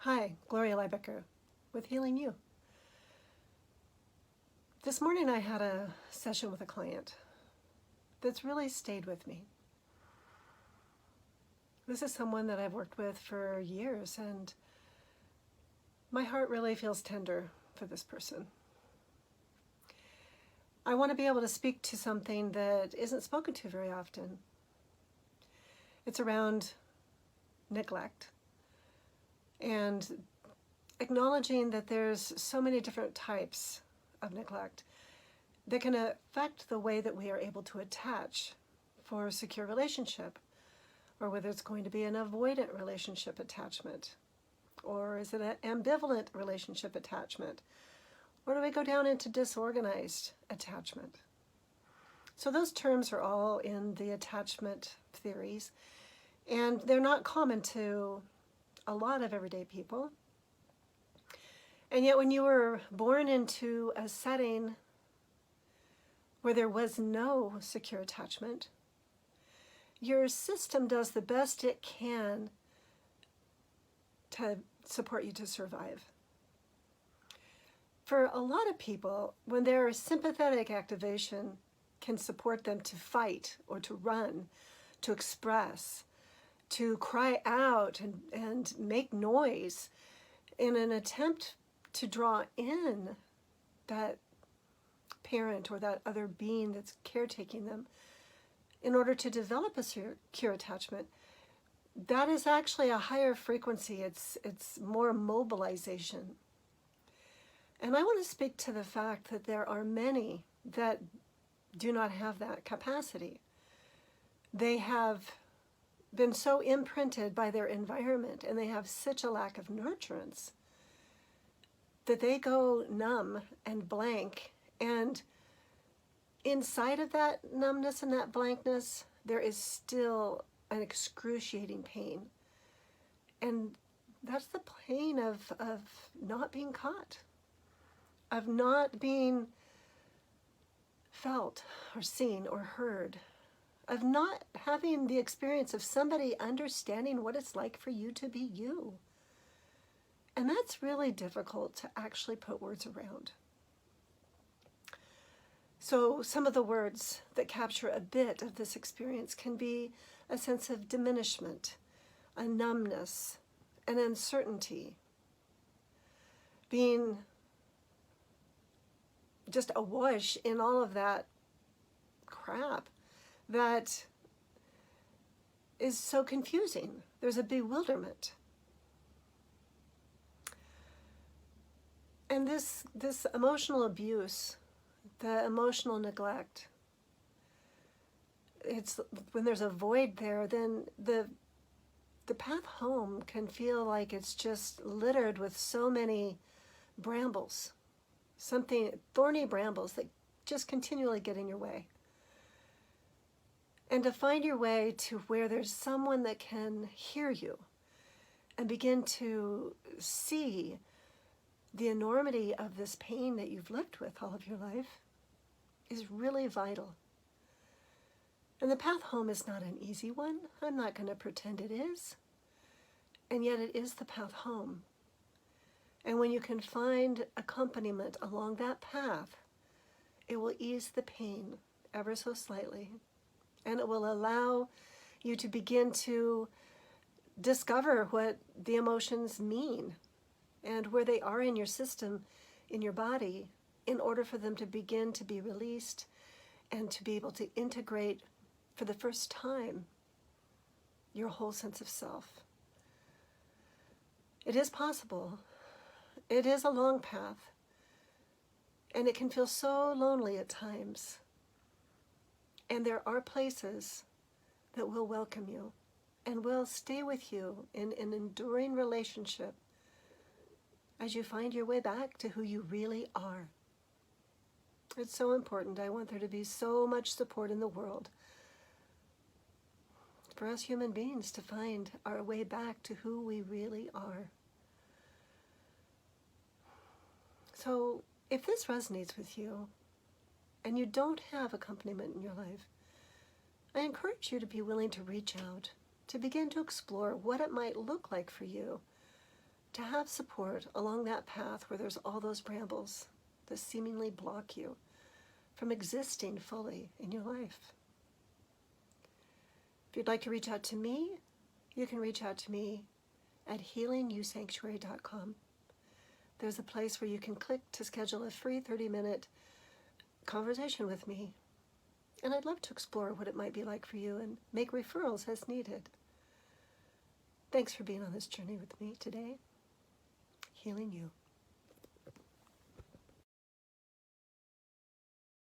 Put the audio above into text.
Hi, Gloria Lybecker with Healing You. This morning I had a session with a client that's really stayed with me. This is someone that I've worked with for years, and my heart really feels tender for this person. I want to be able to speak to something that isn't spoken to very often. It's around neglect and acknowledging that there's so many different types of neglect that can affect the way that we are able to attach for a secure relationship, or whether it's going to be an avoidant relationship attachment, or is it an ambivalent relationship attachment, or do we go down into disorganized attachment? So those terms are all in the attachment theories, and they're not common to a lot of everyday people. And yet when you were born into a setting where there was no secure attachment, your system does the best it can to support you to survive. For a lot of people, when their sympathetic activation can support them to fight or to run, to express, to cry out and make noise in an attempt to draw in that parent or that other being that's caretaking them in order to develop a secure attachment, that is actually a higher frequency. It's more mobilization. And I want to speak to the fact that there are many that do not have that capacity. They have been so imprinted by their environment, and they have such a lack of nurturance that they go numb and blank, and inside of that numbness and that blankness, there is still an excruciating pain. And that's the pain of not being caught, of not being felt or seen or heard, of not having the experience of somebody understanding what it's like for you to be you. And that's really difficult to actually put words around. So some of the words that capture a bit of this experience can be a sense of diminishment, a numbness, an uncertainty, being just awash in all of that crap that is so confusing. There's a bewilderment. And this emotional abuse, the emotional neglect, it's when there's a void there, then the path home can feel like it's just littered with so many brambles, thorny brambles that just continually get in your way. And to find your way to where there's someone that can hear you and begin to see the enormity of this pain that you've lived with all of your life is really vital. And the path home is not an easy one. I'm not going to pretend it is. And yet it is the path home. And when you can find accompaniment along that path, it will ease the pain ever so slightly. And it will allow you to begin to discover what the emotions mean and where they are in your system, in your body, in order for them to begin to be released and to be able to integrate for the first time your whole sense of self. It is possible. It is a long path, and it can feel so lonely at times. And there are places that will welcome you and will stay with you in an enduring relationship as you find your way back to who you really are. It's so important. I want there to be so much support in the world for us human beings to find our way back to who we really are. So if this resonates with you and you don't have accompaniment in your life, I encourage you to be willing to reach out, to begin to explore what it might look like for you to have support along that path where there's all those brambles that seemingly block you from existing fully in your life. If you'd like to reach out to me, you can reach out to me at healingyoursanctuary.com. There's a place where you can click to schedule a free 30-minute conversation with me. And I'd love to explore what it might be like for you and make referrals as needed. Thanks for being on this journey with me today. Healing you.